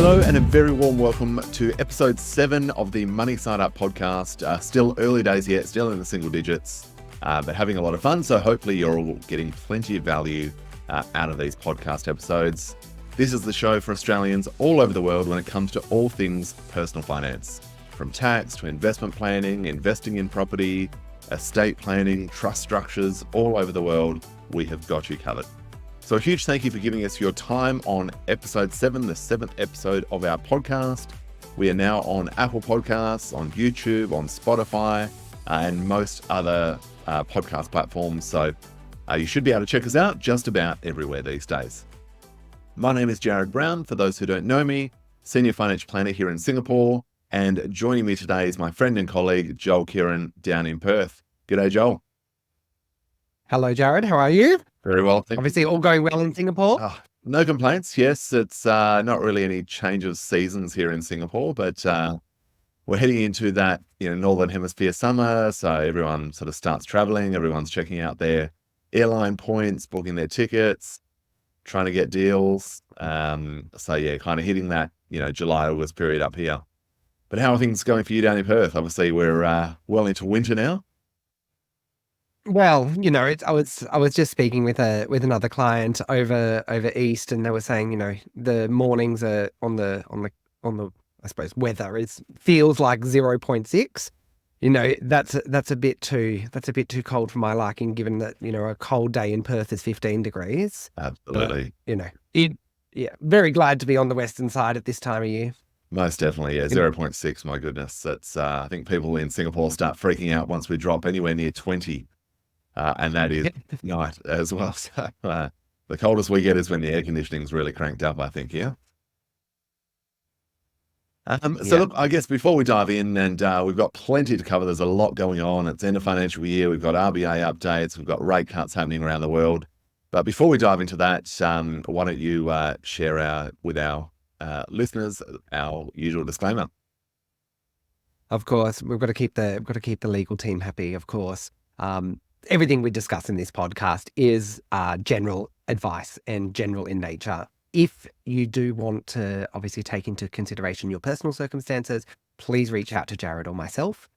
Hello and a very warm welcome to episode 7 of the Money Side Up podcast. Still early days yet, still in the single digits, but having a lot of fun. So hopefully you're all getting plenty of value out of these podcast episodes. This is the show for Australians all over the world when it comes to all things personal finance. From tax to investment planning, investing in property, estate planning, trust structures, all over the world, we have got you covered. So a huge thank you for giving us your time on episode 7, the 7th episode of our podcast. We are now on Apple Podcasts, on YouTube, on Spotify, and most other podcast platforms. So you should be able to check us out just about everywhere these days. My name is Jared Brown, for those who don't know me, Senior Financial Planner here in Singapore, and joining me today is my friend and colleague, Joel Kerin, down in Perth. G'day, Joel. Hello, Jared. How are you? Very well, thank you. Obviously, all going well in Singapore. No complaints. Yes, it's not really any change of seasons here in Singapore, but we're heading into that Northern Hemisphere summer. So everyone sort of starts traveling. Everyone's checking out their airline points, booking their tickets, trying to get deals. So yeah, kind of hitting that July, August period up here. But how are things going for you down in Perth? Obviously, we're well into winter now. Well, I was just speaking with another client over east, and they were saying, the mornings are on the I suppose weather feels like 0.6. That's a bit too cold for my liking, given that a cold day in Perth is 15 degrees. Absolutely. But, very glad to be on the western side at this time of year. Most definitely, yeah. 0.6, my goodness. That's I think people in Singapore start freaking out once we drop anywhere near 20. And that is night as well. So the coldest we get is when the air conditioning's really cranked up, I think, yeah. So look, I guess before we dive in, and we've got plenty to cover, there's a lot going on. It's end of financial year. We've got RBA updates. We've got rate cuts happening around the world. But before we dive into that, why don't you share with our listeners our usual disclaimer? Of course, we've got to keep the legal team happy, of course. Everything we discuss in this podcast is general advice and general in nature. If you do want to obviously take into consideration your personal circumstances, please reach out to Jared or myself.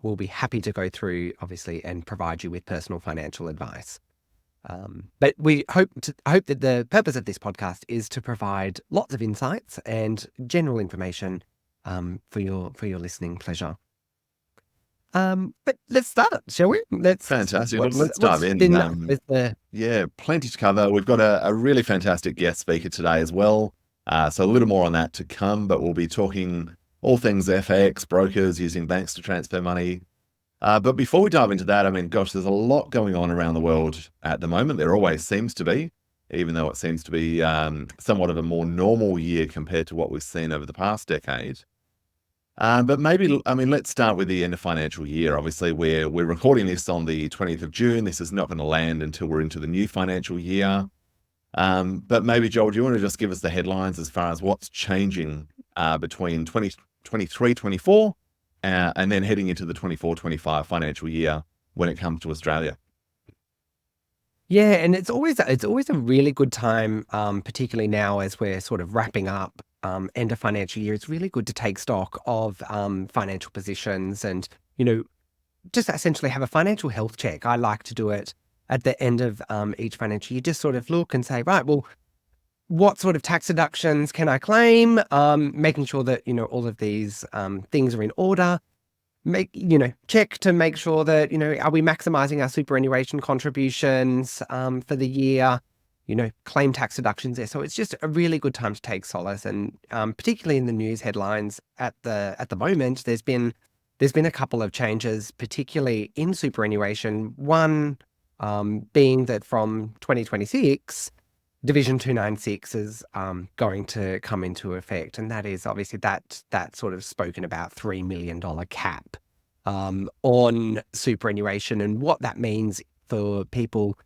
We'll be happy to go through, obviously, and provide you with personal financial advice. But we hope that the purpose of this podcast is to provide lots of insights and general information for your listening pleasure. But let's start, shall we? Fantastic. Let's dive in. Yeah, plenty to cover. We've got a really fantastic guest speaker today as well. So a little more on that to come, but we'll be talking all things FX, brokers, using banks to transfer money. But before we dive into that, there's a lot going on around the world at the moment. There always seems to be, even though it seems to be somewhat of a more normal year compared to what we've seen over the past decade. But maybe, let's start with the end of financial year. Obviously, we're recording this on the 20th of June. This is not going to land until we're into the new financial year. But maybe, Joel, do you want to just give us the headlines as far as what's changing between 2023-24 and then heading into the 24-25 financial year when it comes to Australia? Yeah, and it's always a really good time, particularly now as we're sort of wrapping up end of financial year. It's really good to take stock of financial positions and just essentially have a financial health check. I like to do it at the end of each financial year. Just sort of look and say, right, well, what sort of tax deductions can I claim? Making sure that all of these things are in order. Check to make sure that, are we maximizing our superannuation contributions for the year, claim tax deductions there. So it's just a really good time to take solace. And particularly in the news headlines at the moment, there's been a couple of changes, particularly in superannuation. One being that from 2026, Division 296 is going to come into effect, and that is obviously that sort of spoken about $3 million cap on superannuation, and what that means for people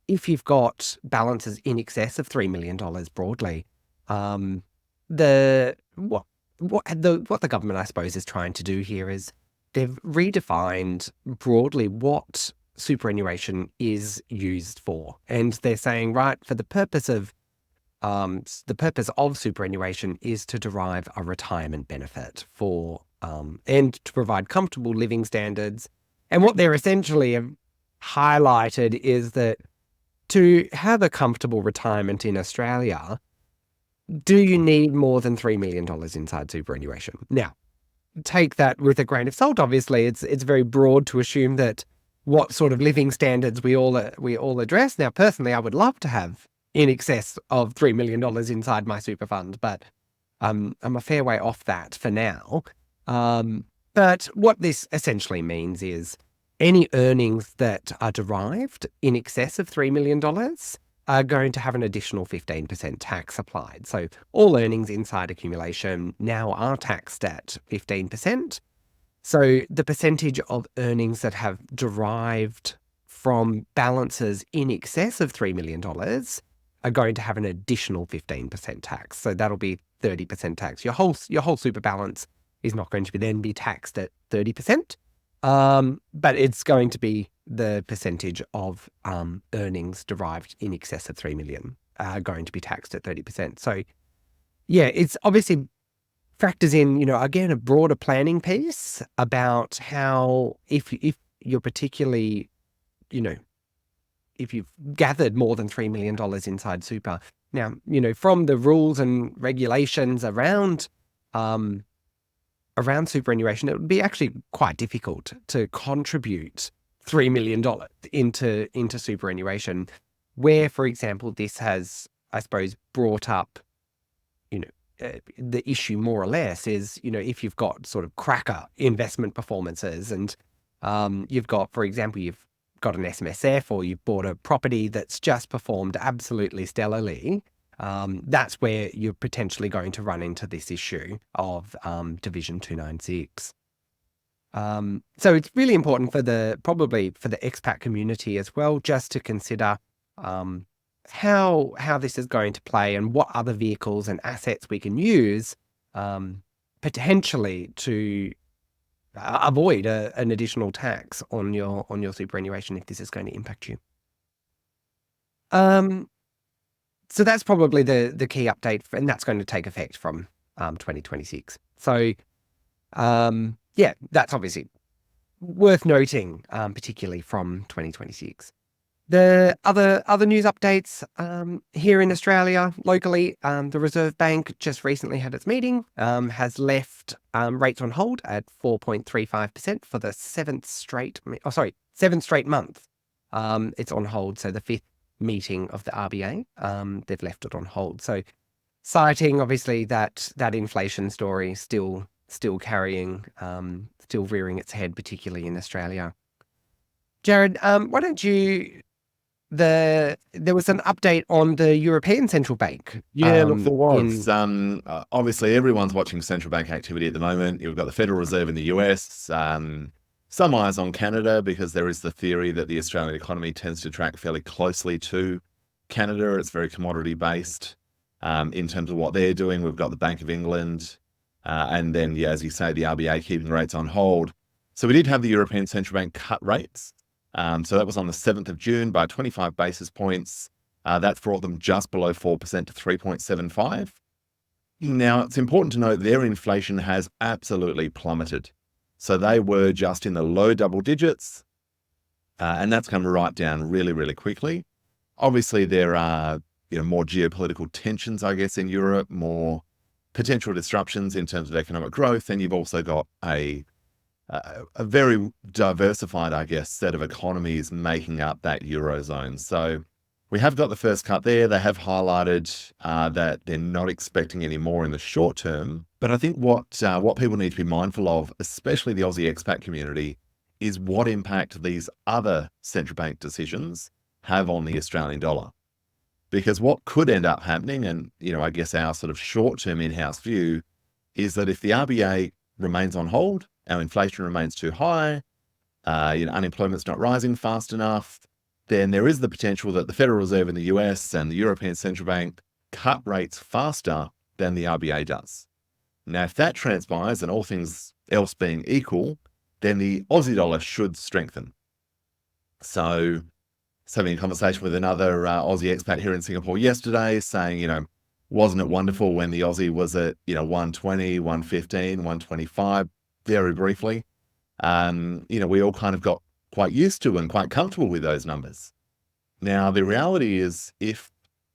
if you've got balances in excess of $3 million broadly. What the government, I suppose, is trying to do here is they've redefined broadly what superannuation is used for. And they're saying, right, for the purpose of the purpose of superannuation is to derive a retirement benefit for and to provide comfortable living standards. And what they're essentially have highlighted is that to have a comfortable retirement in Australia, do you need more than $3 million inside superannuation? Now, take that with a grain of salt. Obviously, it's very broad to assume that what sort of living standards we all address. Now, personally, I would love to have in excess of $3 million inside my super fund, but I'm a fair way off that for now. But what this essentially means is any earnings that are derived in excess of $3 million are going to have an additional 15% tax applied. So all earnings inside accumulation now are taxed at 15%. So the percentage of earnings that have derived from balances in excess of $3 million are going to have an additional 15% tax. So that'll be 30% tax. Your whole super balance is not going to then be taxed at 30%, but it's going to be the percentage of earnings derived in excess of 3 million are going to be taxed at 30%. So yeah, it's obviously factors in, again, a broader planning piece about how if you're particularly, if you've gathered more than $3 million inside super. Now, from the rules and regulations around superannuation, it would be actually quite difficult to contribute $3 million into superannuation, where, for example, this has, I suppose, brought up, the issue more or less is, if you've got sort of cracker investment performances and you've got, for example, you've got an SMSF or you've bought a property that's just performed absolutely stellarly, that's where you're potentially going to run into this issue of Division 296. So it's really important probably for the expat community as well, just to consider how this is going to play and what other vehicles and assets we can use potentially to avoid an additional tax on your superannuation if this is going to impact you. So that's probably the key update, and that's going to take effect from 2026. So yeah, that's obviously worth noting, particularly from 2026. The other news updates here in Australia, locally, the Reserve Bank just recently had its meeting, has left rates on hold at 4.35% for the seventh straight month. It's on hold, so the fifth meeting of the RBA, they've left it on hold. So citing obviously that inflation story still carrying, still rearing its head, particularly in Australia. Jared, why don't you... There was an update on the European Central Bank. Yeah, look, there was. Obviously, everyone's watching central bank activity at the moment. You've got the Federal Reserve in the US, some eyes on Canada, because there is the theory that the Australian economy tends to track fairly closely to Canada. It's very commodity-based in terms of what they're doing. We've got the Bank of England, and then, yeah, as you say, the RBA keeping rates on hold. So we did have the European Central Bank cut rates. So that was on the 7th of June by 25 basis points. That's brought them just below 4% to 3.75. Now, it's important to note their inflation has absolutely plummeted. So they were just in the low double digits, and that's come right down really, really quickly. Obviously, there are more geopolitical tensions, I guess, in Europe, more potential disruptions in terms of economic growth, and you've also got a very diversified, I guess, set of economies making up that Eurozone. So we have got the first cut there. They have highlighted that they're not expecting any more in the short term. But I think what people need to be mindful of, especially the Aussie expat community, is what impact these other central bank decisions have on the Australian dollar. Because what could end up happening, and I guess our sort of short-term in-house view, is that if the RBA remains on hold, our inflation remains too high, unemployment's not rising fast enough, then there is the potential that the Federal Reserve in the US and the European Central Bank cut rates faster than the RBA does. Now, if that transpires, and all things else being equal, then the Aussie dollar should strengthen. So I was having a conversation with another Aussie expat here in Singapore yesterday saying, Wasn't it wonderful when the Aussie was at, 120, 115, 125, very briefly? We all kind of got quite used to and quite comfortable with those numbers. Now, the reality is if,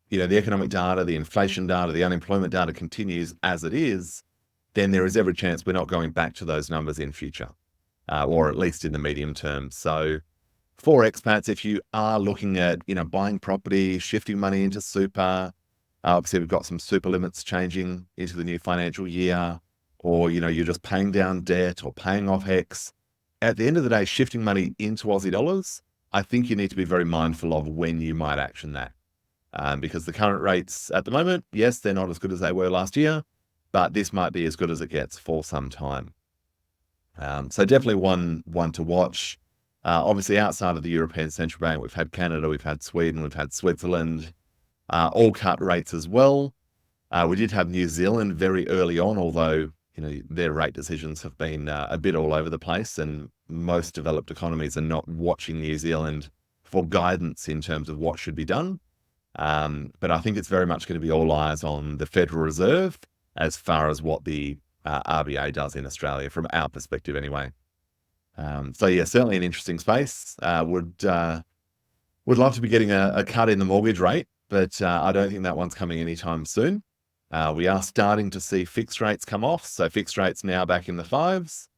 the economic data, the inflation data, the unemployment data continues as it is, then there is every chance we're not going back to those numbers in future, or at least in the medium term. So for expats, if you are looking at, buying property, shifting money into super, obviously we've got some super limits changing into the new financial year, or, you're just paying down debt or paying off HEX. At the end of the day, shifting money into Aussie dollars, I think you need to be very mindful of when you might action that. Because the current rates at the moment, yes, they're not as good as they were last year, but this might be as good as it gets for some time. So definitely one to watch. Obviously, outside of the European Central Bank, we've had Canada, we've had Sweden, we've had Switzerland, all cut rates as well. We did have New Zealand very early on, although their rate decisions have been a bit all over the place, and most developed economies are not watching New Zealand for guidance in terms of what should be done. But I think it's very much going to be all eyes on the Federal Reserve as far as what the RBA does in Australia, from our perspective anyway. So yeah, certainly an interesting space. Would love to be getting a cut in the mortgage rate, but I don't think that one's coming anytime soon. We are starting to see fixed rates come off, so fixed rates now back in the fives.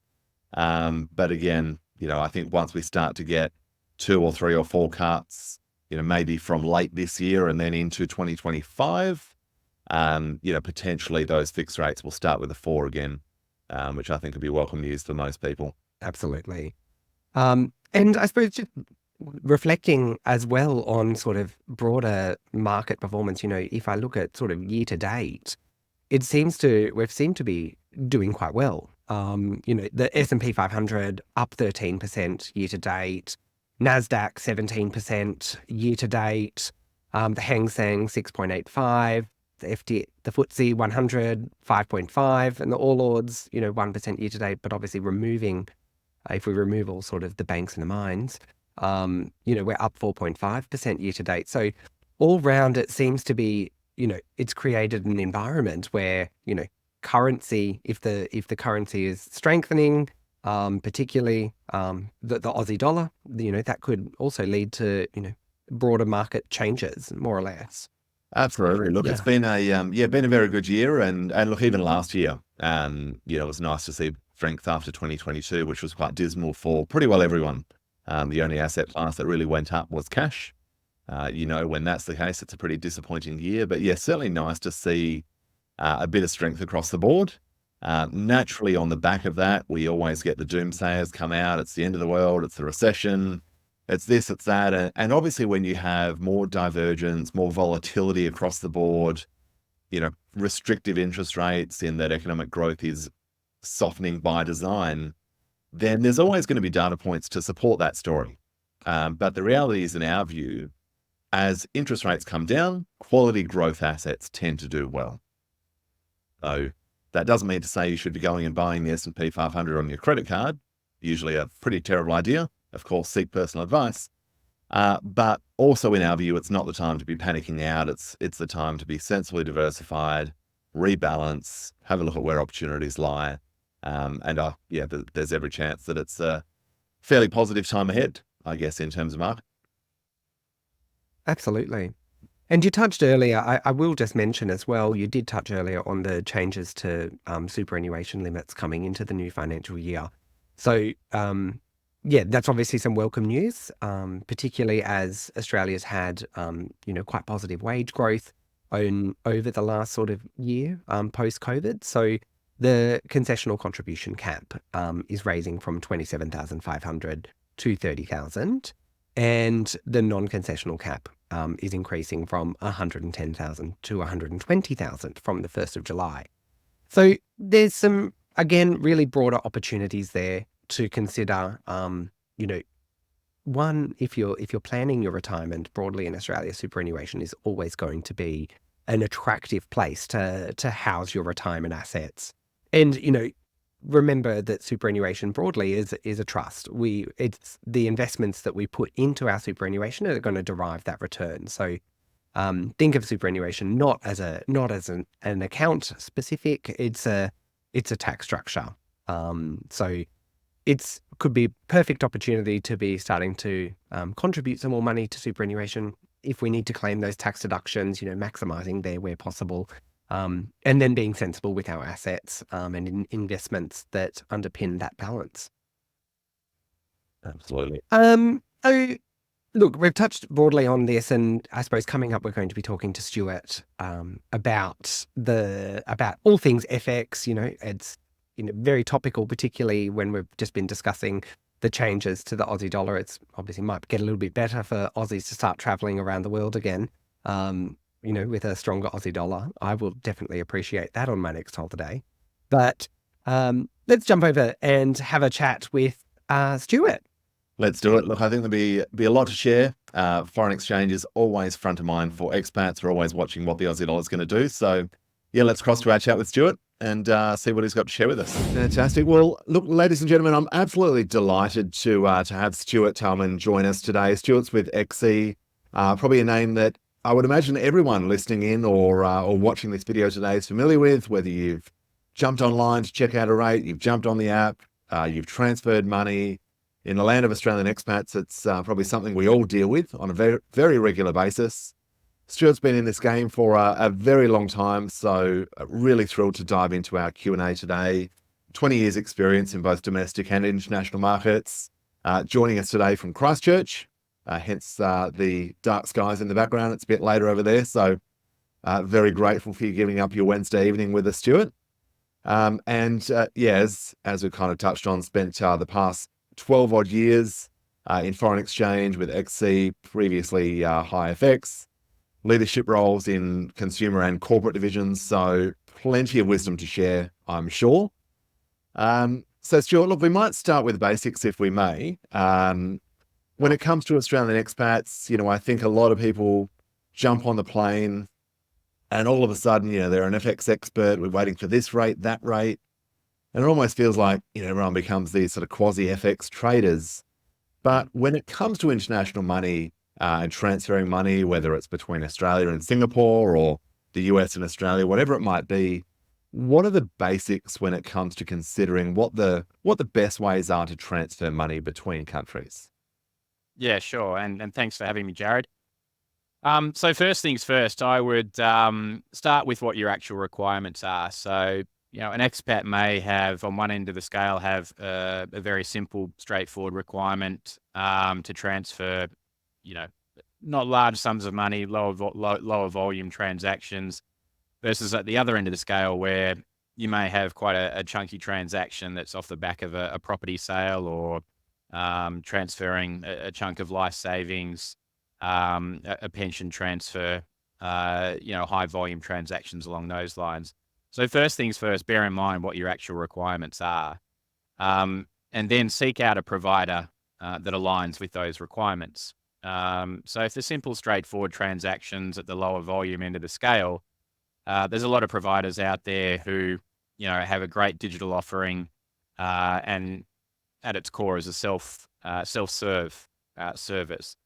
But again, I think once we start to get 2 or 3 or 4 cuts, maybe from late this year and then into 2025, potentially those fixed rates will start with a 4 again, which I think would be welcome news for most people. Absolutely. And I suppose just reflecting as well on sort of broader market performance, if I look at sort of year to date, we've seemed to be doing quite well. The S&P 500 up 13% year to date, NASDAQ 17% year to date, the Hang Seng 6.85, the FTSE 100 5.5, and the All Ords 1% year to date. But obviously if we remove all sort of the banks and the mines, we're up 4.5% year to date. So all round, it seems to be, it's created an environment where, currency, if the currency is strengthening, particularly the Aussie dollar, that could also lead to, broader market changes, more or less. Absolutely. Look, Yeah. it's been been a very good year, and look, even last year, it was nice to see strength after 2022, which was quite dismal for pretty well everyone. The only asset class that really went up was cash. When that's the case, it's a pretty disappointing year. But yeah, certainly nice to see a bit of strength across the board. Naturally, on the back of that, we always get the doomsayers come out. It's the end of the world. It's the recession. It's this, it's that. And obviously, when you have more divergence, more volatility across the board, restrictive interest rates in that economic growth is softening by design, then there's always going to be data points to support that story. But the reality is, in our view, as interest rates come down, quality growth assets tend to do well. So that doesn't mean to say you should be going and buying the S&P 500 on your credit card. Usually a pretty terrible idea. Of course, seek personal advice. But also, in our view, it's not the time to be panicking out. It's the time to be sensibly diversified, rebalance, have a look at where opportunities lie. There's every chance that it's a fairly positive time ahead, I guess, in terms of market. Absolutely. And you touched earlier, I will just mention as well, you did touch earlier on the changes to superannuation limits coming into the new financial year. So, that's obviously some welcome news, particularly as Australia's had, quite positive wage growth over the last sort of year post-COVID. So the concessional contribution cap is raising from 27,500 to 30,000. And the non-concessional cap is increasing from 110,000 to 120,000 from the 1st of July. So there's some, again, really broader opportunities there to consider. One, if you're planning your retirement broadly in Australia, superannuation is always going to be an attractive place to house your retirement assets. And remember that superannuation broadly is a trust. It's the investments that we put into our superannuation that are going to derive that return. So think of superannuation not as an account specific. It's a tax structure. So it's could be a perfect opportunity to be starting to contribute some more money to superannuation if we need to claim those tax deductions, maximising there where possible, and then being sensible with our assets and investments that underpin that balance. Absolutely. So look, we've touched broadly on this, and I suppose coming up, we're going to be talking to Stuart about all things FX. It's very topical, particularly when we've just been discussing the changes to the Aussie dollar. It's obviously might get a little bit better for Aussies to start traveling around the world again. With a stronger Aussie dollar, I will definitely appreciate that on my next holiday. But let's jump over and have a chat with Stuart. Let's do it. Look, I think there'll be a lot to share. Foreign exchange is always front of mind for expats. We're always watching what the Aussie dollar is going to do. So, yeah, let's cross to our chat with Stuart and see what he's got to share with us. Fantastic. Well, look, ladies and gentlemen, I'm absolutely delighted to have Stuart Talman join us today. Stuart's with XE, probably a name that I would imagine everyone listening in or watching this video today is familiar with, whether you've jumped online to check out a rate, you've jumped on the app, you've transferred money. In the land of Australian expats, it's probably something we all deal with on a very, very regular basis. Stuart's been in this game for a very long time, so really thrilled to dive into our Q&A today. 20 years experience in both domestic and international markets. Joining us today from Christchurch, hence the dark skies in the background. It's a bit later over there, so very grateful for you giving up your Wednesday evening with us, Stuart. As we've kind of touched on, spent the past 12 odd years in foreign exchange with XC, previously High FX, leadership roles in consumer and corporate divisions. So plenty of wisdom to share, I'm sure. So Stuart, look, we might start with basics if we may. When it comes to Australian expats, I think a lot of people jump on the plane and all of a sudden, they're an FX expert. We're waiting for this rate, that rate. And it almost feels like, everyone becomes these sort of quasi-FX traders. But when it comes to international money and transferring money, whether it's between Australia and Singapore or the US and Australia, whatever it might be, what are the basics when it comes to considering what the best ways are to transfer money between countries? Yeah, sure. And thanks for having me, Jared. So first things first, I would start with what your actual requirements are. So an expat may have, on one end of the scale, have a very simple, straightforward requirement to transfer, not large sums of money, lower volume transactions, versus at the other end of the scale where you may have quite a chunky transaction that's off the back of a property sale or transferring a chunk of life savings, a pension transfer, high volume transactions along those lines. So first things first, bear in mind what your actual requirements are, and then seek out a provider that aligns with those requirements. So if the simple, straightforward transactions at the lower volume end of the scale, there's a lot of providers out there who, have a great digital offering and at its core is a self-serve service,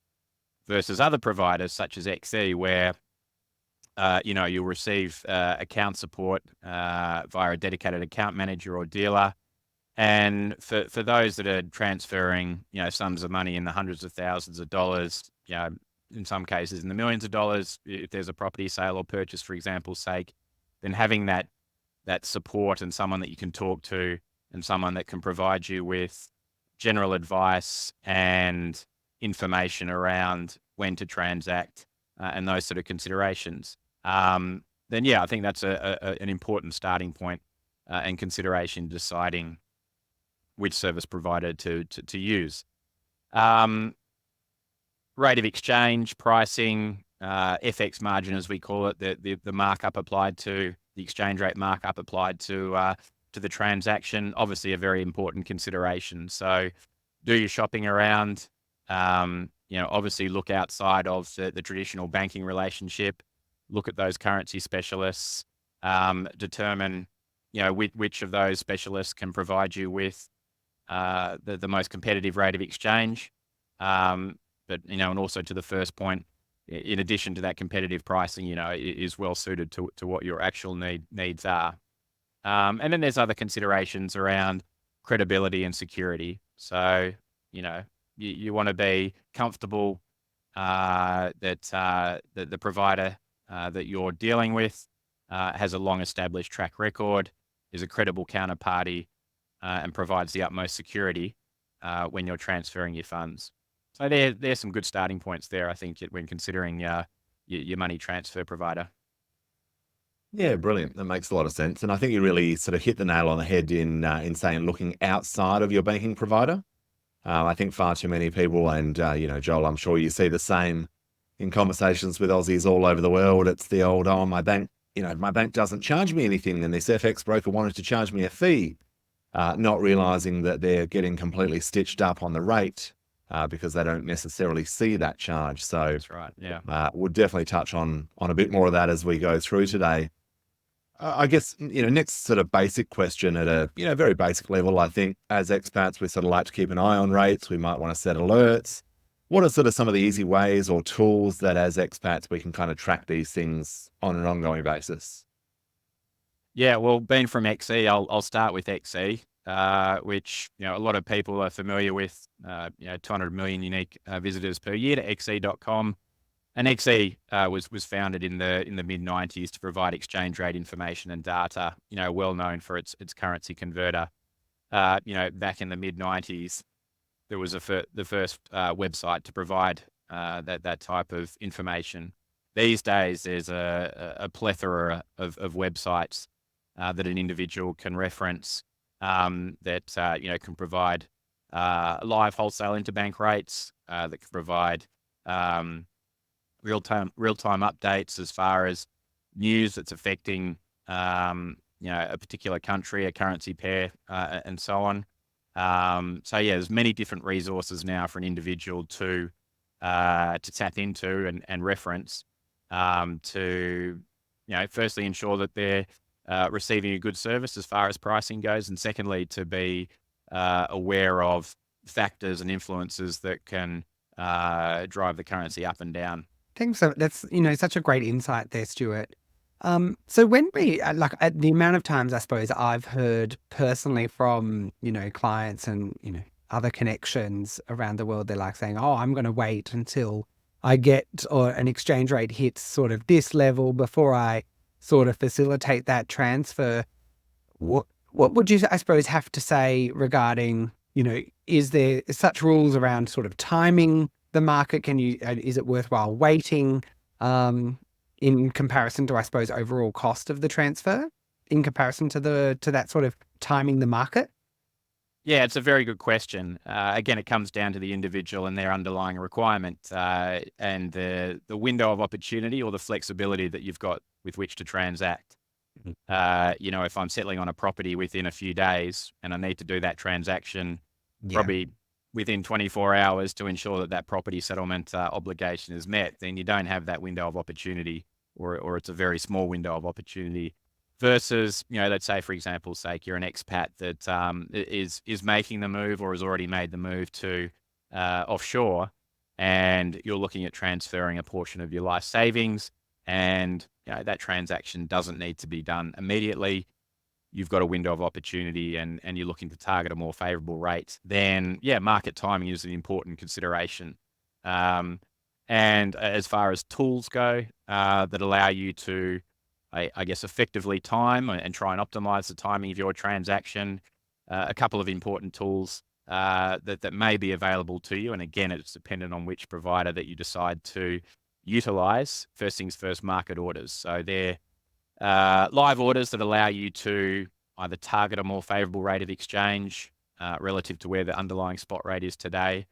versus other providers such as XE where you'll receive account support via a dedicated account manager or dealer. And for those that are transferring, sums of money in the hundreds of thousands of dollars, in some cases in the millions of dollars, if there's a property sale or purchase, for example's sake, then having that support and someone that you can talk to and someone that can provide you with general advice and information around when to transact and those sort of considerations. Then I think that's an important starting point and consideration deciding which service provider to use. Rate of exchange, pricing, FX margin as we call it, the markup applied to the exchange rate markup applied to the transaction, obviously a very important consideration. So do your shopping around. Obviously look outside of the traditional banking relationship. Look at those currency specialists, determine, which of those specialists can provide you with the most competitive rate of exchange. And also to the first point, in addition to that competitive pricing, is well suited to what your actual needs are. And then there's other considerations around credibility and security. So, you want to be comfortable that the provider that you're dealing with has a long established track record, is a credible counterparty, and provides the utmost security when you're transferring your funds. So there's some good starting points there, I think, when considering your money transfer provider. Yeah, brilliant. That makes a lot of sense. And I think you really sort of hit the nail on the head in saying looking outside of your banking provider. I think far too many people, and Joel, I'm sure you see the same in conversations with Aussies all over the world. It's the old, oh, my bank doesn't charge me anything, and this FX broker wanted to charge me a fee, not realizing that they're getting completely stitched up on the rate because they don't necessarily see that charge. So That's right. Yeah. we'll definitely touch on a bit more of that as we go through today. I guess, next sort of basic question at a, very basic level, I think as expats, we sort of like to keep an eye on rates. We might want to set alerts. What are sort of some of the easy ways or tools that as expats, we can kind of track these things on an ongoing basis? Yeah, well, being from XE, I'll start with XE, which, a lot of people are familiar with, 200 million unique visitors per year to xe.com. And XE was founded in the mid-90s to provide exchange rate information and data, well known for its currency converter. Back in the mid-90s, there was the first website to provide that type of information. These days, there's a plethora of websites that an individual can reference that can provide live wholesale interbank rates, that can provide real-time updates as far as news that's affecting a particular country, a currency pair, and so on. So yeah, there's many different resources now for an individual to tap into and reference to firstly ensure that they're receiving a good service as far as pricing goes, and secondly to be aware of factors and influences that can drive the currency up and down. Thanks. So that's, such a great insight there, Stuart. So when we, at the amount of times, I suppose, I've heard personally from, clients and, other connections around the world, they're like saying, oh, I'm going to wait until I get or an exchange rate hits sort of this level before I sort of facilitate that transfer. What would you, I suppose, have to say regarding, is there such rules around sort of timing the market? Is it worthwhile waiting in comparison to, I suppose, overall cost of the transfer in comparison to that sort of timing the market? Yeah, it's a very good question. Again, it comes down to the individual and their underlying requirement and the window of opportunity or the flexibility that you've got with which to transact. If I'm settling on a property within a few days and I need to do that transaction probably within 24 hours to ensure that property settlement obligation is met, then you don't have that window of opportunity, or it's a very small window of opportunity. Versus, let's say, for example's sake, you're an expat that is making the move or has already made the move to offshore, and you're looking at transferring a portion of your life savings, and that transaction doesn't need to be done immediately. You've got a window of opportunity and you're looking to target a more favorable rate, then market timing is an important consideration. And as far as tools go that allow you to, I guess, effectively time and try and optimize the timing of your transaction, a couple of important tools that may be available to you. And again, it's dependent on which provider that you decide to utilize. First things first, market orders. So they're live orders that allow you to either target a more favorable rate of exchange relative to where the underlying spot rate is today.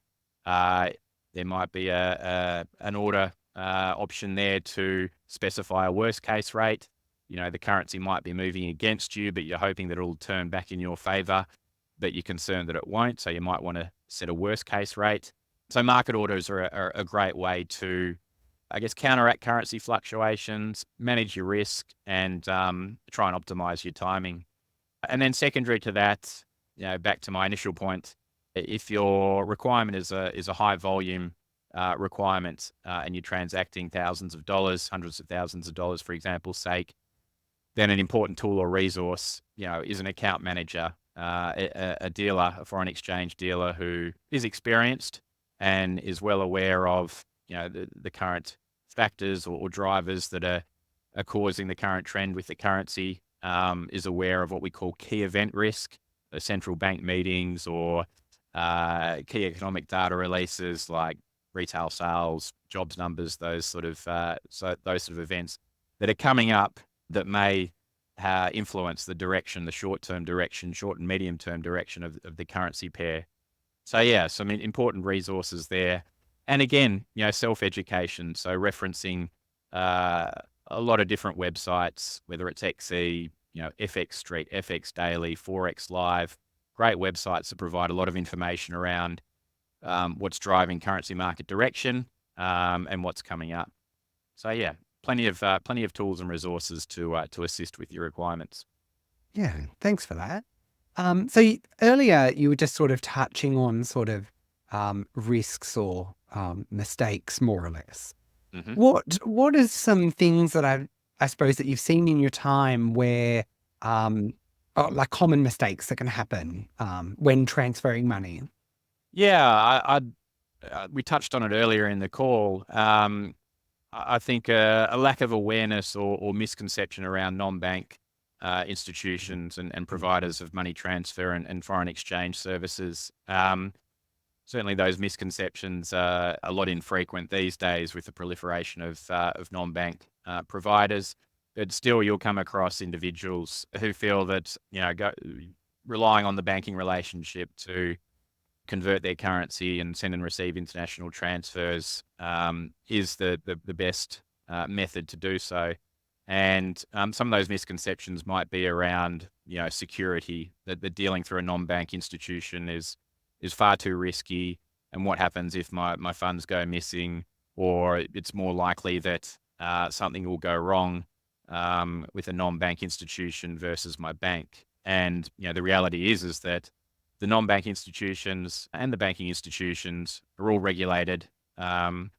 There might be an order option there to specify a worst case rate. The currency might be moving against you, but you're hoping that it'll turn back in your favor, but you're concerned that it won't. So you might want to set a worst case rate. So market orders are a great way to, I guess, counteract currency fluctuations, manage your risk, and try and optimize your timing. And then secondary to that, back to my initial point, if your requirement is a high volume requirement, and you're transacting thousands of dollars, hundreds of thousands of dollars, for example's sake, then an important tool or resource, is an account manager, a dealer, a foreign exchange dealer who is experienced and is well aware of, the current factors or drivers that are causing the current trend with the currency, is aware of what we call key event risk, the central bank meetings or key economic data releases like retail sales, jobs numbers, those sort of events that are coming up that may influence the direction, the short-term direction, short and medium-term direction of the currency pair. So yeah, some important resources there. And again, self-education. So referencing a lot of different websites, whether it's XE, FX Street, FX Daily, Forex Live, great websites that provide a lot of information around what's driving currency market direction and what's coming up. So yeah, plenty of tools and resources to assist with your requirements. Yeah, thanks for that. Earlier you were just sort of touching on sort of risks or mistakes, more or less. Mm-hmm. What are some things that I suppose that you've seen in your time where like common mistakes that can happen when transferring money? Yeah, we touched on it earlier in the call. I think a lack of awareness or misconception around non-bank institutions and providers of money transfer and foreign exchange services. Certainly those misconceptions are a lot infrequent these days with the proliferation of non-bank providers. But still, you'll come across individuals who feel that, relying on the banking relationship to convert their currency and send and receive international transfers is the best method to do so. And some of those misconceptions might be around, security, that dealing through a non-bank institution is far too risky. And what happens if my funds go missing, or it's more likely that something will go wrong with a non-bank institution versus my bank. And, the reality is that the non-bank institutions and the banking institutions are all regulated. The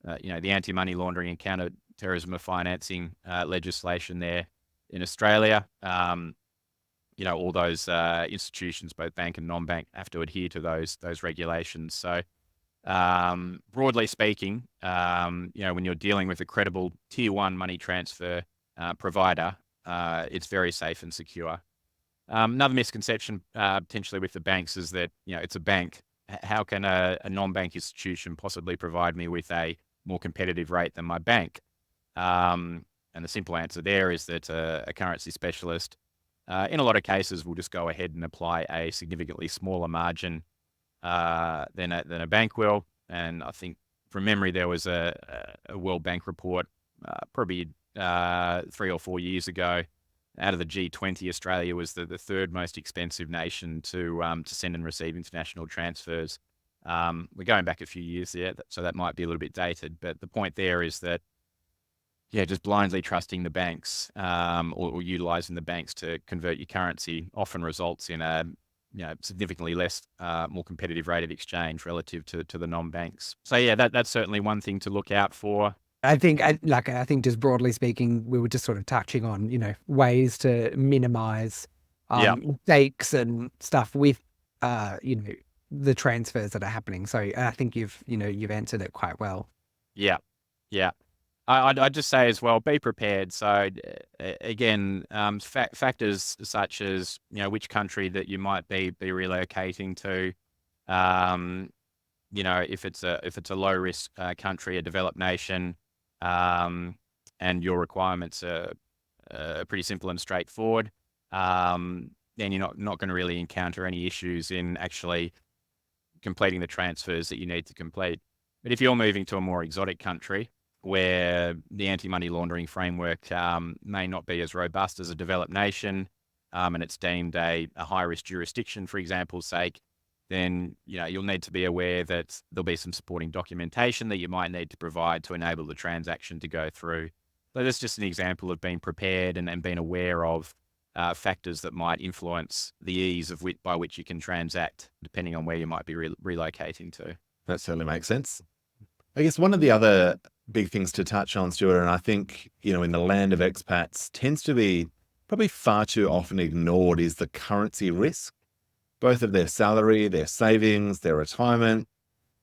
anti-money laundering and counter-terrorism financing legislation there in Australia. All those institutions, both bank and non-bank, have to adhere to those regulations. So, broadly speaking, when you're dealing with a credible tier one money transfer provider, it's very safe and secure. Another misconception potentially with the banks is that, it's a bank. How can a non-bank institution possibly provide me with a more competitive rate than my bank? And the simple answer there is that a currency specialist, in a lot of cases, will just go ahead and apply a significantly smaller margin than a bank will. And I think from memory, there was a World Bank report probably 3 or 4 years ago. Out of the G20, Australia was the third most expensive nation to send and receive international transfers. We're going back a few years there, so that might be a little bit dated. But the point there is that, just blindly trusting the banks or utilizing the banks to convert your currency often results in a significantly less, more competitive rate of exchange relative to the non-banks. So yeah, that's certainly one thing to look out for. I think just broadly speaking, we were just sort of touching on, ways to minimize mistakes and stuff with, the transfers that are happening. So I think you've answered it quite well. Yeah. I'd just say as well, be prepared. So again, factors such as, which country that you might be relocating to, if it's a low risk country, a developed nation, and your requirements are pretty simple and straightforward, then you're not going to really encounter any issues in actually completing the transfers that you need to complete. But if you're moving to a more exotic country where the anti-money laundering framework may not be as robust as a developed nation, and it's deemed a high-risk jurisdiction, for example's sake, then you'll need to be aware that there'll be some supporting documentation that you might need to provide to enable the transaction to go through. So that's just an example of being prepared and being aware of factors that might influence the ease by which you can transact, depending on where you might be relocating to. That certainly makes sense. I guess one of the other big things to touch on, Stuart, and I think, in the land of expats tends to be probably far too often ignored, is the currency risk, both of their salary, their savings, their retirement.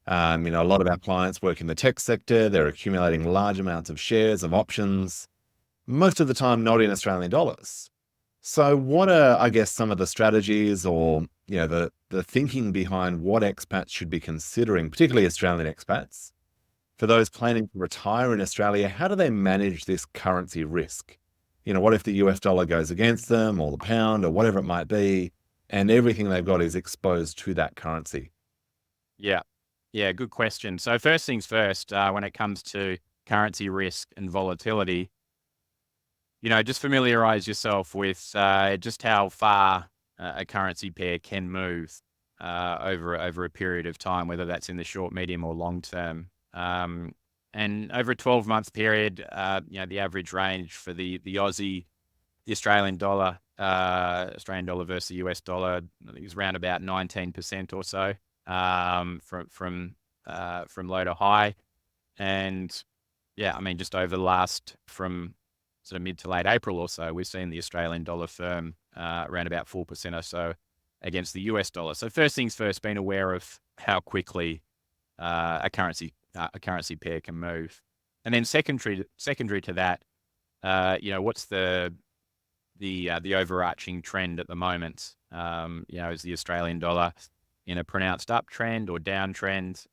A lot of our clients work in the tech sector. They're accumulating large amounts of shares, of options, most of the time not in Australian dollars. So what are, I guess, some of the strategies or, the thinking behind what expats should be considering, particularly Australian expats, for those planning to retire in Australia? How do they manage this currency risk? What if the US dollar goes against them, or the pound, or whatever it might be, and everything they've got is exposed to that currency? Yeah. Yeah, good question. So first things first, when it comes to currency risk and volatility, just familiarize yourself with just how far a currency pair can move over a period of time, whether that's in the short, medium, or long term. And over a 12-month period, the average range for the Aussie, the Australian dollar versus the US dollar, I think is around about 19% or so from low to high. And yeah, just over the last, from sort of mid to late April or so, we've seen the Australian dollar firm around about 4% or so against the US dollar. So first things first, being aware of how quickly a currency pair can move. And then secondary to that, what's the overarching trend at the moment? Is the Australian dollar in a pronounced uptrend or downtrend,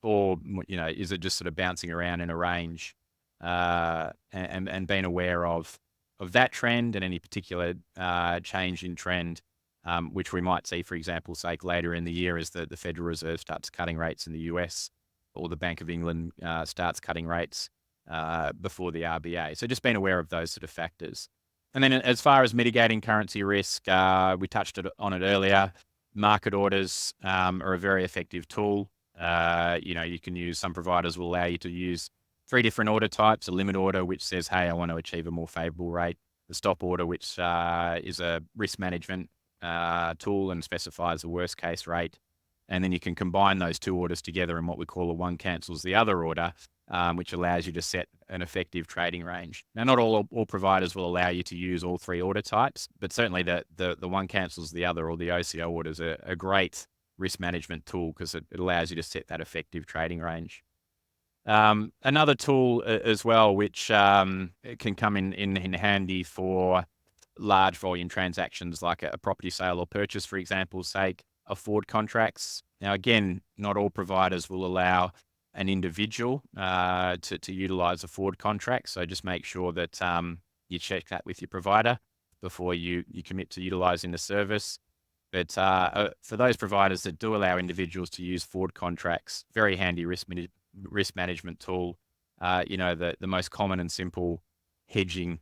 or is it just sort of bouncing around in a range? And being aware of that trend and any particular change in trend, which we might see, for example, sake later in the year, as the Federal Reserve starts cutting rates in the US, or the Bank of England starts cutting rates before the RBA. So just being aware of those sort of factors. And then as far as mitigating currency risk, we touched on it earlier. Market orders are a very effective tool. You can use, some providers will allow you to use 3 different order types: a limit order, which says, hey, I want to achieve a more favorable rate; the stop order, which is a risk management tool and specifies a worst case rate. And then you can combine those 2 orders together in what we call a one cancels the other order, which allows you to set an effective trading range. Now, not all providers will allow you to use all 3 order types, but certainly the one cancels the other, or the OCO orders, are a great risk management tool, because it allows you to set that effective trading range. Another tool as well, which can come in handy for large volume transactions like a property sale or purchase, for example's sake, are forward contracts. Now, again, not all providers will allow an individual to utilize a forward contract. So just make sure that you check that with your provider before you commit to utilizing the service. But for those providers that do allow individuals to use forward contracts, very handy risk management tool. The most common and simple hedging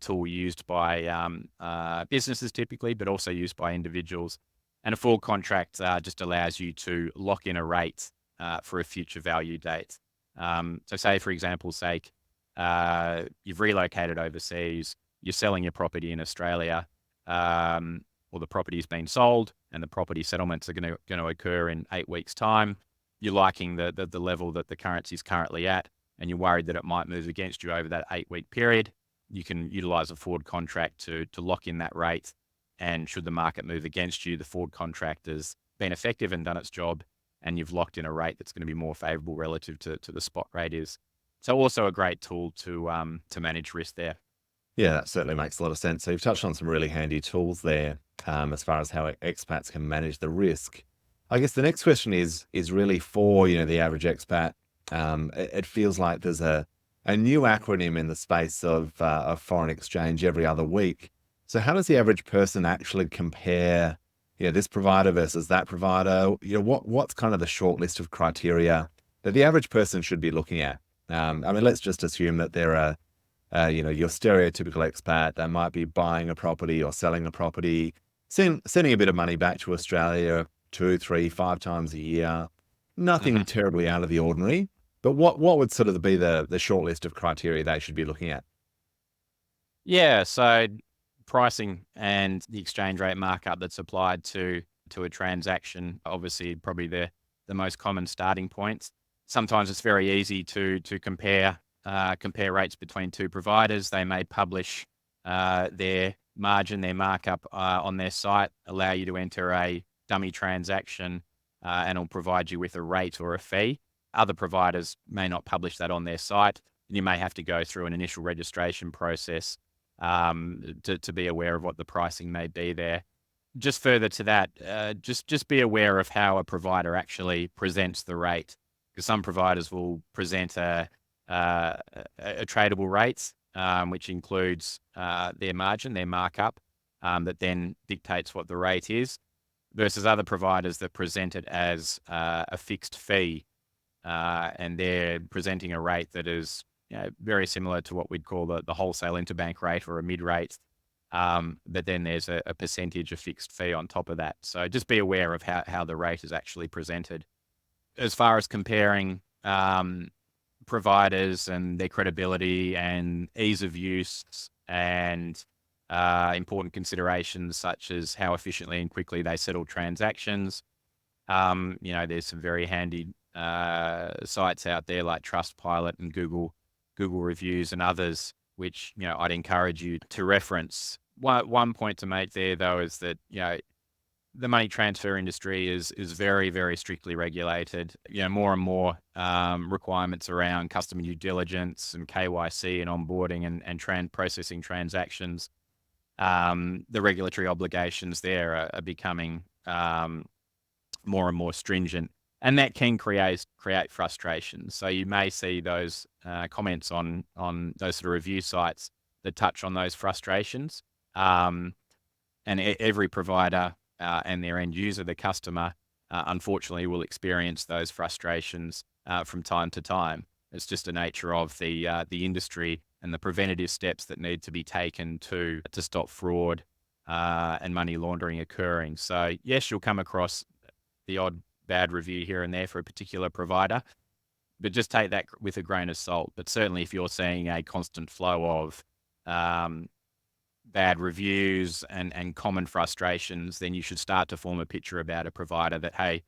tool used by businesses typically, but also used by individuals. And a forward contract just allows you to lock in a rate for a future value date. So say, for example's sake, you've relocated overseas, you're selling your property in Australia, or the property's been sold and the property settlements are going to occur in 8 weeks' time. You're liking the level that the currency is currently at, and you're worried that it might move against you over that 8-week period. You can utilize a forward contract to lock in that rate. And should the market move against you, the forward contract has been effective and done its job, and you've locked in a rate that's going to be more favorable relative to the spot rate is. So also a great tool to manage risk there. Yeah, that certainly makes a lot of sense. So you've touched on some really handy tools there as far as how expats can manage the risk. I guess the next question is really for the average expat. It feels like there's a new acronym in the space of foreign exchange every other week. So how does the average person actually compare, this provider versus that provider? What's kind of the short list of criteria that the average person should be looking at? Let's just assume that there are, your stereotypical expat that might be buying a property or selling a property, sending a bit of money back to Australia 2, 3, 5 times a year. Nothing terribly out of the ordinary. But what would sort of be the short list of criteria they should be looking at? Yeah, so pricing and the exchange rate markup that's applied to a transaction, obviously probably the most common starting points. sometimes it's very easy to compare rates between two providers. They may publish their margin, their markup on their site, allow you to enter a dummy transaction, and it'll provide you with a rate or a fee. Other providers may not publish that on their site, and you may have to go through an initial registration process to be aware of what the pricing may be there. Just further to that, just be aware of how a provider actually presents the rate, because some providers will present a tradable rate, which includes their margin, their markup, that then dictates what the rate is, versus other providers that present it as a fixed fee, and they're presenting a rate that is very similar to what we'd call the wholesale interbank rate or a mid rate, but then there's a percentage of fixed fee on top of that. So just be aware of how the rate is actually presented. As far as comparing providers and their credibility and ease of use and important considerations such as how efficiently and quickly they settle transactions, there's some very handy sites out there like Trustpilot and Google reviews and others, which I'd encourage you to reference. One point to make there, though, is that the money transfer industry is very, very strictly regulated. More and more requirements around customer due diligence and KYC and onboarding and processing transactions. The regulatory obligations there are becoming more and more stringent, and that can create frustration. So you may see those comments on those sort of review sites that touch on those frustrations. And every provider and their end user, the customer, unfortunately will experience those frustrations from time to time. It's just the nature of the industry and the preventative steps that need to be taken to stop fraud and money laundering occurring. So yes, you'll come across the odd bad review here and there for a particular provider, but just take that with a grain of salt. But certainly if you're seeing a constant flow of bad reviews and common frustrations, then you should start to form a picture about a provider that, hey,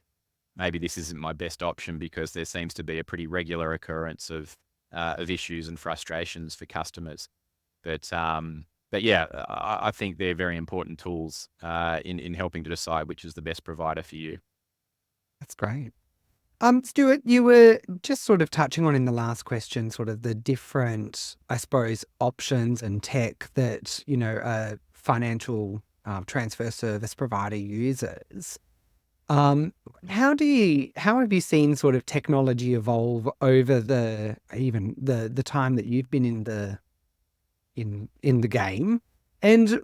maybe this isn't my best option, because there seems to be a pretty regular occurrence of issues and frustrations for customers. But yeah, I think they're very important tools in helping to decide which is the best provider for you. That's great. Stuart, you were just sort of touching on in the last question, sort of the different, I suppose, options and tech that, a financial transfer service provider uses. How have you seen sort of technology evolve over the time that you've been in the game? And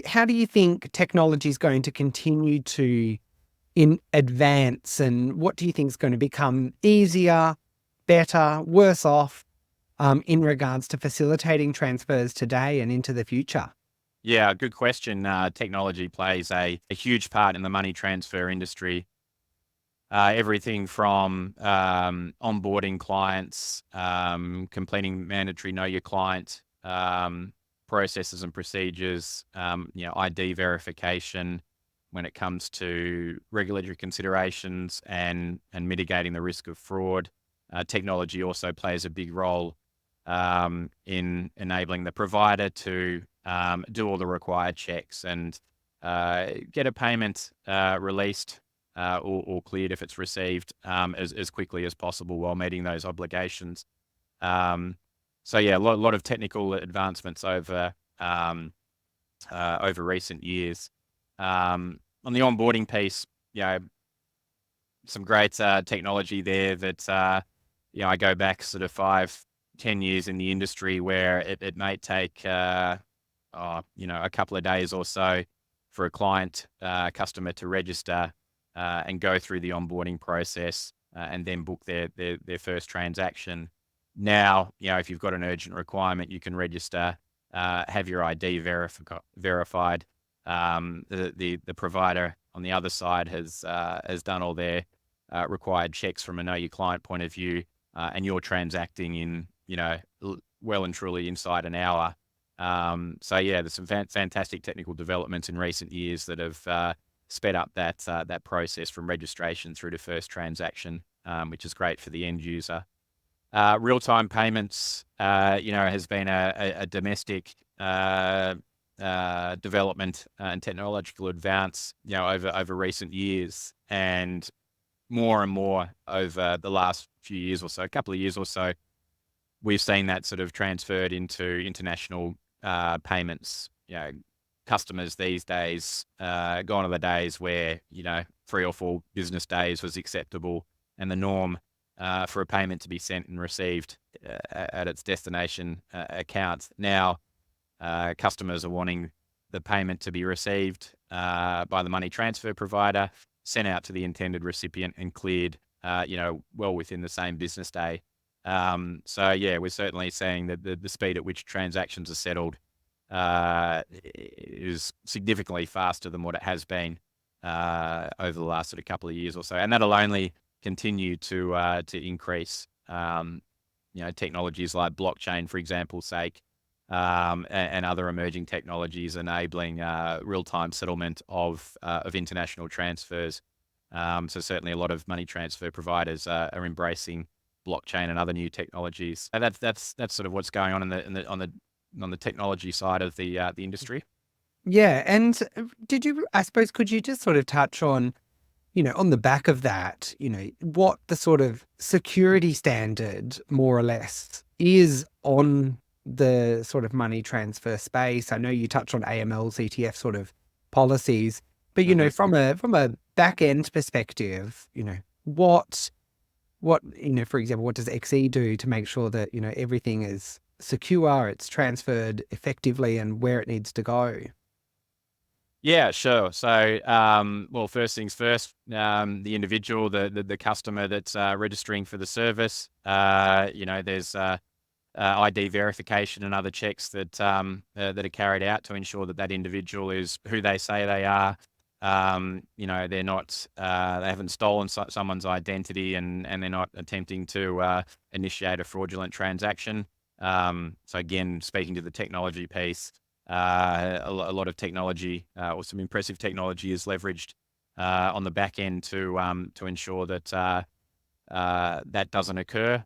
how do you think technology is going to continue to in advance, and what do you think is going to become easier, better, worse off in regards to facilitating transfers today and into the future? Yeah, good question. Technology plays a huge part in the money transfer industry. Everything from onboarding clients, completing mandatory Know Your Client processes and procedures, ID verification when it comes to regulatory considerations and mitigating the risk of fraud. Technology also plays a big role in enabling the provider to do all the required checks and get a payment released or cleared if it's received as quickly as possible while meeting those obligations. So yeah, a lot of technical advancements over recent years. On the onboarding piece, some great technology there that I go back sort of 5-10 years in the industry where it may take a couple of days or so for a client customer to register and go through the onboarding process and then book their first transaction. Now, if you've got an urgent requirement, you can register, have your ID verified. The provider on the other side has done all their required checks from a Know Your Client point of view, and you're transacting in well and truly inside an hour. So yeah, there's some fantastic technical developments in recent years that have sped up that process from registration through to first transaction. which is great for the end user. Real-time payments, has been a domestic development and technological advance, over recent years, and more over the last few years or so, a couple of years or so, we've seen that sort of transferred into international payments. Customers these days, gone are the days where 3 or 4 business days was acceptable, and the norm for a payment to be sent and received at its destination account. Now, customers are wanting the payment to be received by the money transfer provider, sent out to the intended recipient, and cleared, well within the same business day. So yeah, we're certainly seeing that the speed at which transactions are settled is significantly faster than what it has been over the last sort of couple of years or so, and that'll only continue to increase. Technologies like blockchain, for example's sake, and other emerging technologies enabling real-time settlement of international transfers. So certainly a lot of money transfer providers are embracing blockchain and other new technologies. And that's sort of what's going on on the technology side of the industry. Yeah, and I suppose, could you just sort of touch on, on the back of that, what the sort of security standard, more or less, is on the sort of money transfer space? I know you touched on AML's ETF sort of policies, but from a back end perspective, what for example, what does XE do to make sure that everything is secure, it's transferred effectively, and where it needs to go? Yeah, sure. So, well, first things first, the individual, the customer that's registering for the service, there's ID verification and other checks that are carried out to ensure that individual is who they say they are. They're not, they haven't stolen someone's identity, and they're not attempting to initiate a fraudulent transaction. So again, speaking to the technology piece, a lot of technology, or some impressive technology, is leveraged on the back end to ensure that that doesn't occur.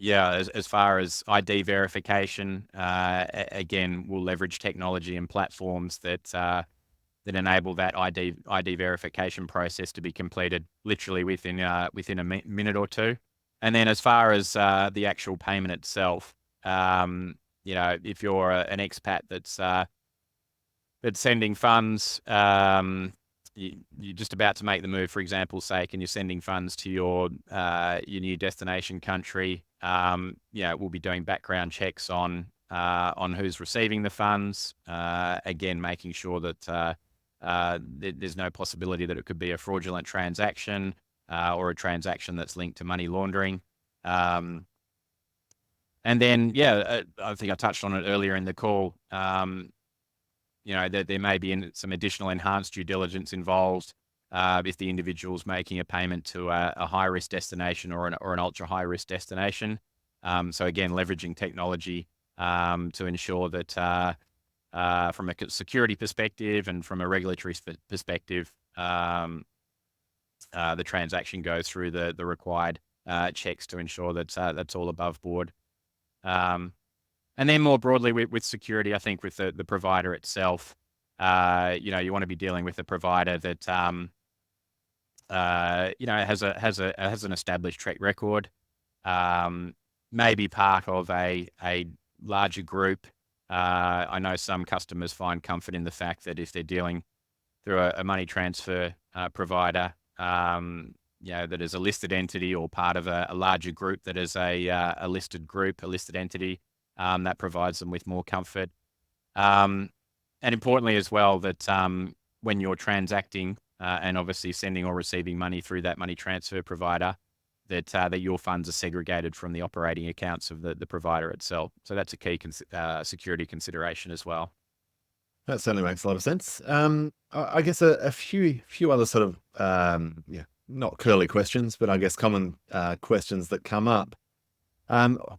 As far as ID verification, again, we'll leverage technology and platforms that enable that ID verification process to be completed literally within a minute or two. And then, as far as the actual payment itself, if you're an expat that's sending funds, you're just about to make the move, for example's sake, and you're sending funds to your new destination country, we'll be doing background checks on who's receiving the funds. Again, making sure that there's no possibility that it could be a fraudulent transaction or a transaction that's linked to money laundering. And then, I think I touched on it earlier in the call. There may be some additional enhanced due diligence involved if the individual's making a payment to a high-risk destination or an ultra-high-risk destination. So again, leveraging technology to ensure that from a security perspective and from a regulatory perspective, the transaction goes through the required checks to ensure that that's all above board. And then more broadly with security, I think with the provider itself, you want to be dealing with a provider that has an established track record, maybe part of a larger group. I know some customers find comfort in the fact that if they're dealing through a money transfer provider, that is a listed entity or part of a larger group that is a listed group, a listed entity, that provides them with more comfort. And importantly as well, that when you're transacting and obviously sending or receiving money through that money transfer provider, that your funds are segregated from the operating accounts of the provider itself. So that's a key security consideration as well. That certainly makes a lot of sense. I guess a few other sort of, not curly questions, but I guess common questions that come up.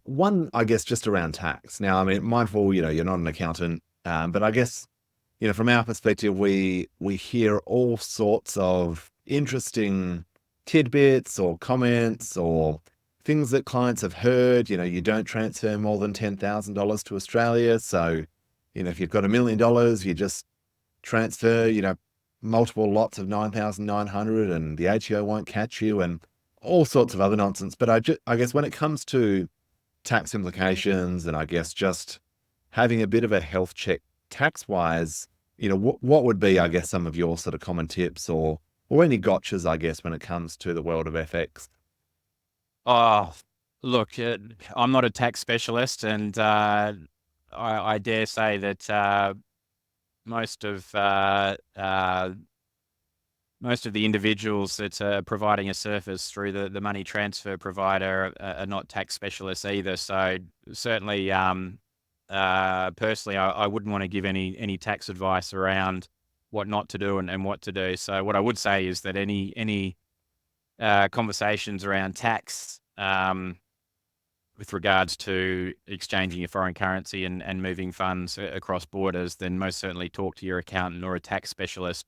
One, I guess, just around tax. Now, I mean, mindful, you're not an accountant, but I guess, from our perspective, we hear all sorts of interesting tidbits or comments or things that clients have heard. You don't transfer more than $10,000 to Australia. So, if you've got $1 million, you just transfer, multiple lots of 9,900 and the ATO won't catch you and all sorts of other nonsense. But I guess when it comes to tax implications and I guess just having a bit of a health check tax wise, what would be, I guess, some of your sort of common tips or any gotchas, I guess, when it comes to the world of FX? Oh, look, I'm not a tax specialist, and I dare say that most of the individuals that are providing a service through the money transfer provider are not tax specialists either. So certainly, personally, I wouldn't want to give any tax advice around what not to do and what to do. So what I would say is that any conversations around tax with regards to exchanging your foreign currency and moving funds across borders, then most certainly talk to your accountant or a tax specialist.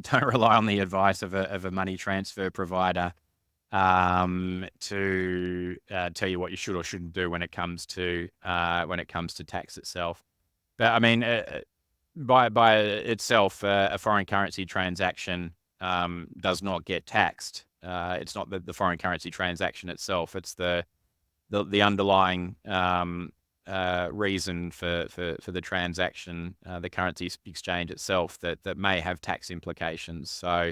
Don't rely on the advice of a money transfer provider to tell you what you should or shouldn't do when it comes to tax itself. But I mean, by itself, a foreign currency transaction does not get taxed. It's not the foreign currency transaction itself; it's the underlying reason for the transaction, the currency exchange itself, that may have tax implications. So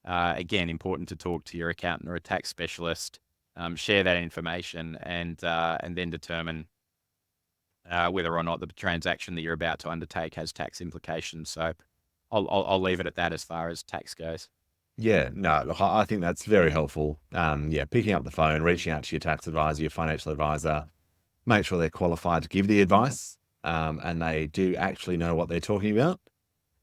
again, important to talk to your accountant or a tax specialist, share that information, and then determine whether or not the transaction that you're about to undertake has tax implications. So I'll leave it at that as far as tax goes. Yeah, no, look, I think that's very helpful. Picking up the phone, reaching out to your tax advisor, your financial advisor, make sure they're qualified to give the advice, and they do actually know what they're talking about.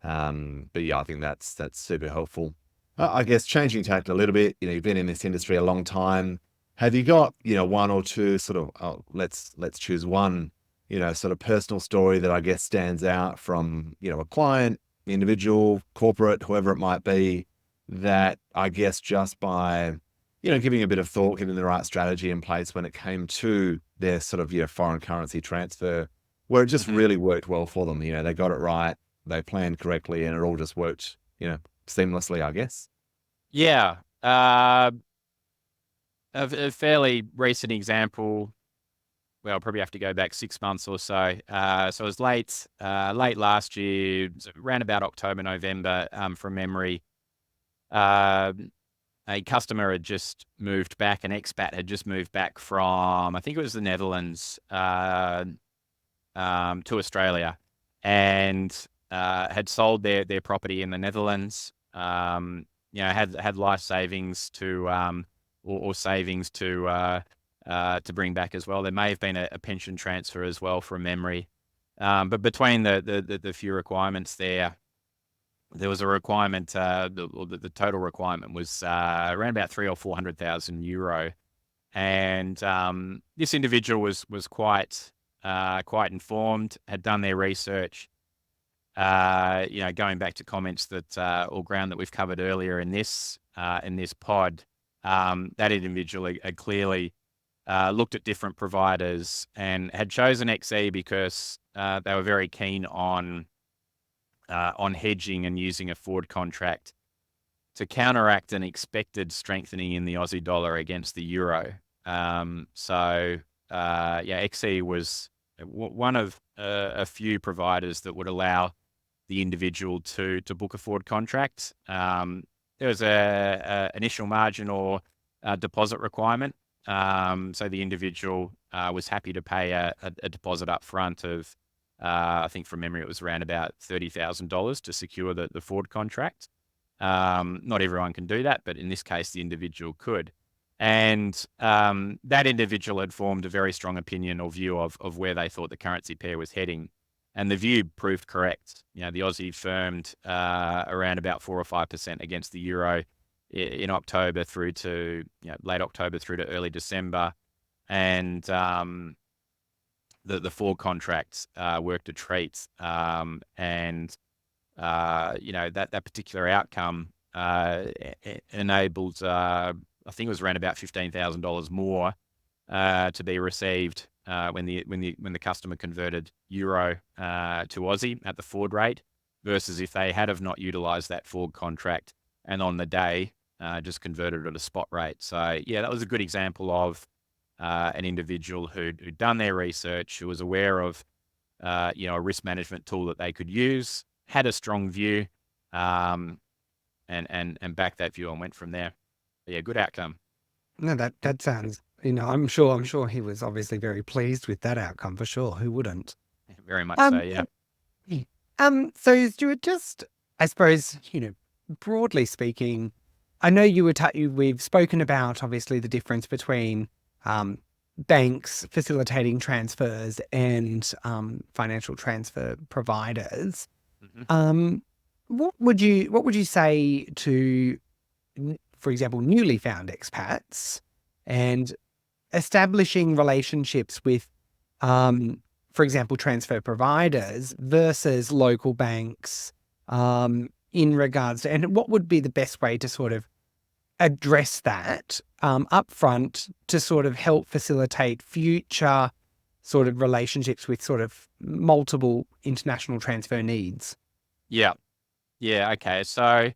But yeah, I think that's super helpful. I guess changing tack a little bit, you've been in this industry a long time. Have you got, one or two sort of, let's choose one, sort of personal story that I guess stands out from, a client, individual, corporate, whoever it might be, that I guess just by, giving a bit of thought, getting the right strategy in place when it came to their sort of, foreign currency transfer, where it just really worked well for them. They got it right, they planned correctly, and it all just worked, seamlessly, I guess. Yeah. A fairly recent example, well, I'll probably have to go back 6 months or so. So it was late last year, it was around about October, November, from memory. A customer had just moved back, an expat had just moved back from, I think it was the Netherlands, to Australia, and had sold their property in the Netherlands. Had life savings or savings to bring back as well. There may have been a pension transfer as well, from memory. But between the few requirements there was a requirement. The total requirement was around about 300,000 or 400,000 euro, and this individual was quite informed, had done their research. Going back to comments that or ground that we've covered earlier in this pod, that individual had clearly looked at different providers and had chosen XE because they were very keen on hedging and using a forward contract to counteract an expected strengthening in the Aussie dollar against the euro. XE was one of a few providers that would allow the individual to book a forward contract. There was a initial margin or deposit requirement. So the individual was happy to pay a deposit up front of, I think from memory, it was around about $30,000 to secure the forward contract. Not everyone can do that, but in this case, the individual could. And that individual had formed a very strong opinion or view of where they thought the currency pair was heading. And the view proved correct. The Aussie firmed around about 4 or 5% against the euro in October through to late October through to early December. And the forward contracts worked a treat. That particular outcome enabled, I think it was around about $15,000 more to be received when the customer converted euro to Aussie at the forward rate, versus if they had have not utilised that forward contract and on the day just converted at a spot rate. So yeah, that was a good example of an individual who'd done their research, who was aware of a risk management tool that they could use, had a strong view, and backed that view and went from there. But yeah, good outcome. No, that sounds, I'm sure he was obviously very pleased with that outcome for sure. Who wouldn't? Very much so, yeah. So Stuart, just, I suppose, broadly speaking, I know we've spoken about obviously the difference between banks facilitating transfers and financial transfer providers. Mm-hmm. What would you say to, for example, newly found expats and establishing relationships with, for example, transfer providers versus local banks in regards to, and what would be the best way to sort of address that upfront to sort of help facilitate future sort of relationships with sort of multiple international transfer needs? Yeah. Okay. So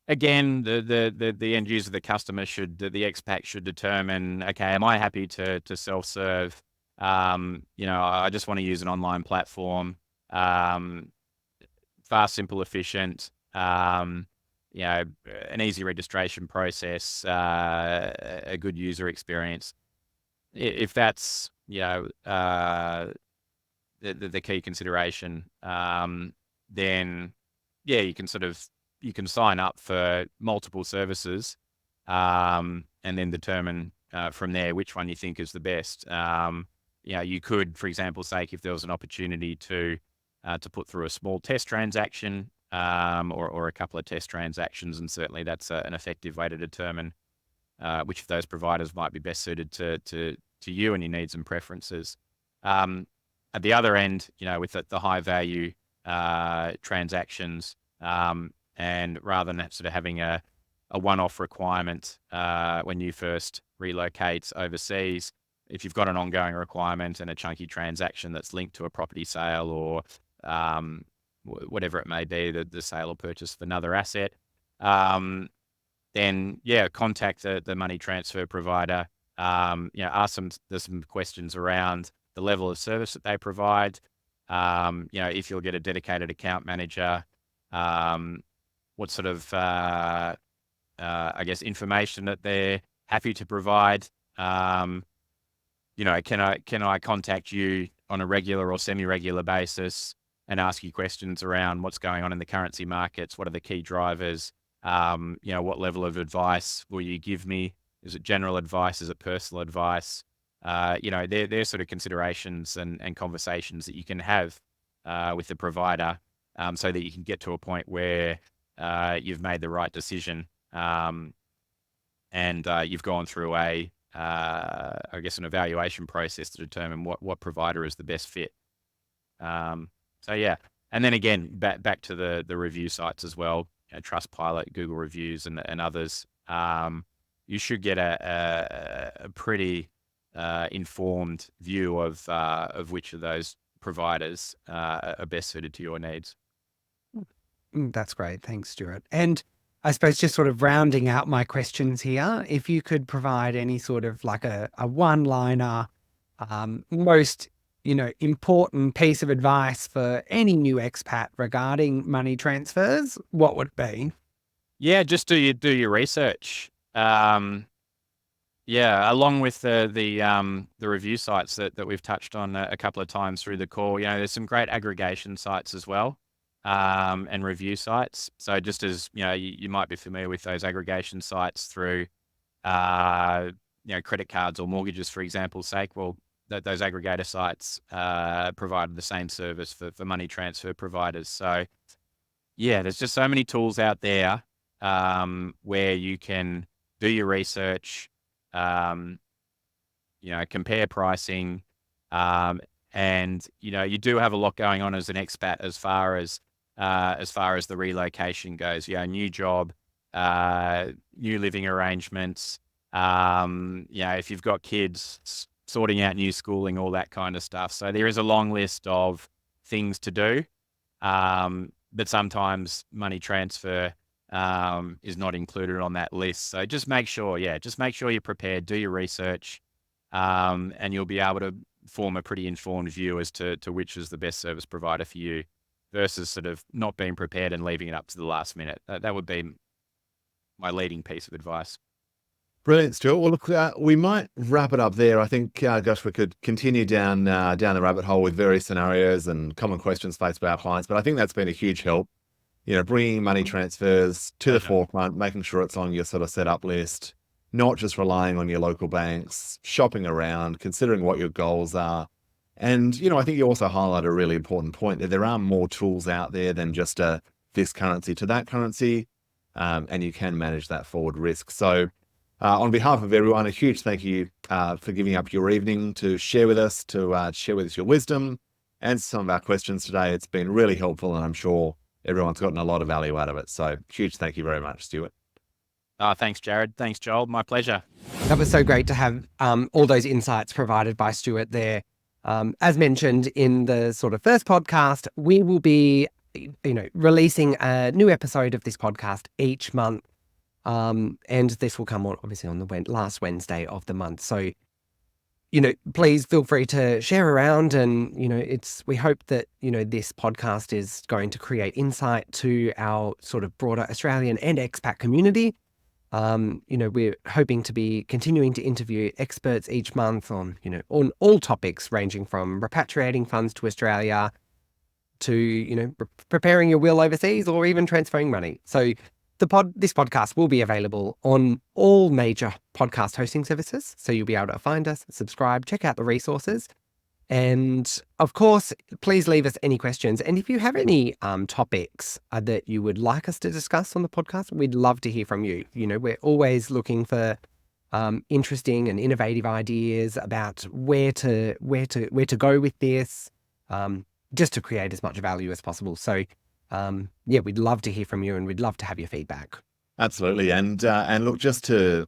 again, the end user, the customer the expat should determine, okay, am I happy to self-serve? I just want to use an online platform, fast, simple, efficient, an easy registration process, a good user experience. If that's, the key consideration, then yeah, you can sign up for multiple services, and then determine from there which one you think is the best. You could, for example, say if there was an opportunity to put through a small test transaction, or a couple of test transactions, and certainly that's an effective way to determine which of those providers might be best suited to you and your needs and preferences. At the other end, with the high value transactions, and rather than sort of having a one-off requirement when you first relocate overseas, if you've got an ongoing requirement and a chunky transaction that's linked to a property sale or whatever it may be, the sale or purchase of another asset, then yeah, contact the money transfer provider. Ask them there's some questions around the level of service that they provide. If you'll get a dedicated account manager, what sort of information that they're happy to provide. Can I contact you on a regular or semi-regular basis and ask you questions around what's going on in the currency markets? What are the key drivers? What level of advice will you give me? Is it general advice? Is it personal advice? They're sort of considerations and conversations that you can have with the provider, so that you can get to a point where you've made the right decision, and you've gone through an evaluation process to determine what provider is the best fit. So yeah, and then again, back to the review sites as well, Trustpilot, Google reviews, and others. You should get a pretty informed view of which of those providers are best suited to your needs. That's great. Thanks, Stuart. And I suppose just sort of rounding out my questions here, if you could provide any sort of like a one-liner, most, important piece of advice for any new expat regarding money transfers, what would it be? Yeah, just do your research. Along with the review sites that we've touched on a couple of times through the call, there's some great aggregation sites as well, and review sites. So just as, you might be familiar with those aggregation sites through, credit cards or mortgages, for example's sake. Well, those aggregator sites provide the same service for money transfer providers. So yeah, there's just so many tools out there where you can do your research, compare pricing, and you do have a lot going on as an expat as far as the relocation goes. New job, new living arrangements, if you've got kids, sorting out new schooling, all that kind of stuff. So there is a long list of things to do, but sometimes money transfer is not included on that list. So just make sure you're prepared, do your research, and you'll be able to form a pretty informed view as to which is the best service provider for you, versus sort of not being prepared and leaving it up to the last minute. That would be my leading piece of advice. Brilliant, Stuart. Well, look, we might wrap it up there. I think, gosh, we could continue down the rabbit hole with various scenarios and common questions faced by our clients. But I think that's been a huge help. Bringing money transfers to the forefront, making sure it's on your sort of setup list, not just relying on your local banks, shopping around, considering what your goals are. And, I think you also highlight a really important point that there are more tools out there than just this currency to that currency, and you can manage that forward risk. So on behalf of everyone, a huge thank you for giving up your evening to share with us, your wisdom, answer some of our questions today. It's been really helpful, and I'm sure everyone's gotten a lot of value out of it. So huge thank you very much, Stuart. Thanks, Jared. Thanks, Joel. My pleasure. That was so great to have all those insights provided by Stuart there. As mentioned in the sort of first podcast, we will be, releasing a new episode of this podcast each month. And this will come on, obviously, on the last Wednesday of the month. So, please feel free to share around, and, we hope that, this podcast is going to create insight to our sort of broader Australian and expat community. We're hoping to be continuing to interview experts each month on all topics ranging from repatriating funds to Australia to, preparing your will overseas or even transferring money. So this podcast will be available on all major podcast hosting services. So you'll be able to find us, subscribe, check out the resources. And of course, please leave us any questions. And if you have any topics that you would like us to discuss on the podcast, we'd love to hear from you. We're always looking for interesting and innovative ideas about where to go with this, just to create as much value as possible. So we'd love to hear from you, and we'd love to have your feedback. Absolutely. And look, just to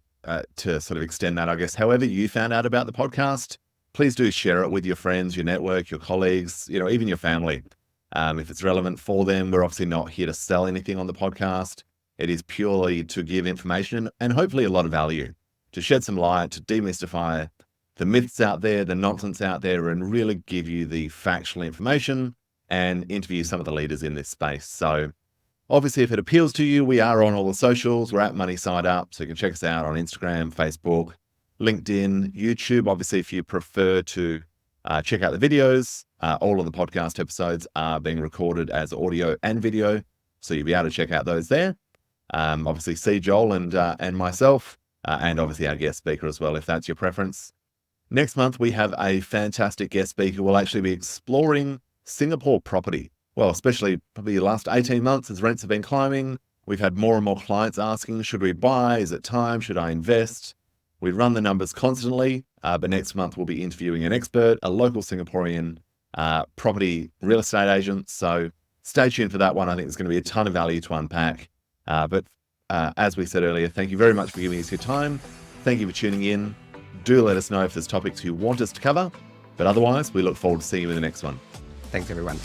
sort of extend that, I guess, however you found out about the podcast, please do share it with your friends, your network, your colleagues, even your family. If it's relevant for them, we're obviously not here to sell anything on the podcast. It is purely to give information and hopefully a lot of value, to shed some light, to demystify the myths out there, the nonsense out there, and really give you the factual information and interview some of the leaders in this space. So obviously, if it appeals to you, we are on all the socials. We're at Money Side Up, so you can check us out on Instagram, Facebook, LinkedIn, YouTube. Obviously, if you prefer to check out the videos, all of the podcast episodes are being recorded as audio and video, so you'll be able to check out those there. Obviously, see Joel and myself, and obviously our guest speaker as well, if that's your preference. Next month, we have a fantastic guest speaker. We'll actually be exploring Singapore property. Well, especially probably the last 18 months as rents have been climbing. We've had more and more clients asking, should we buy? Is it time? Should I invest? We run the numbers constantly, but next month we'll be interviewing an expert, a local Singaporean property real estate agent. So stay tuned for that one. I think there's going to be a ton of value to unpack. But as we said earlier, thank you very much for giving us your time. Thank you for tuning in. Do let us know if there's topics you want us to cover. But otherwise, we look forward to seeing you in the next one. Thanks, everyone.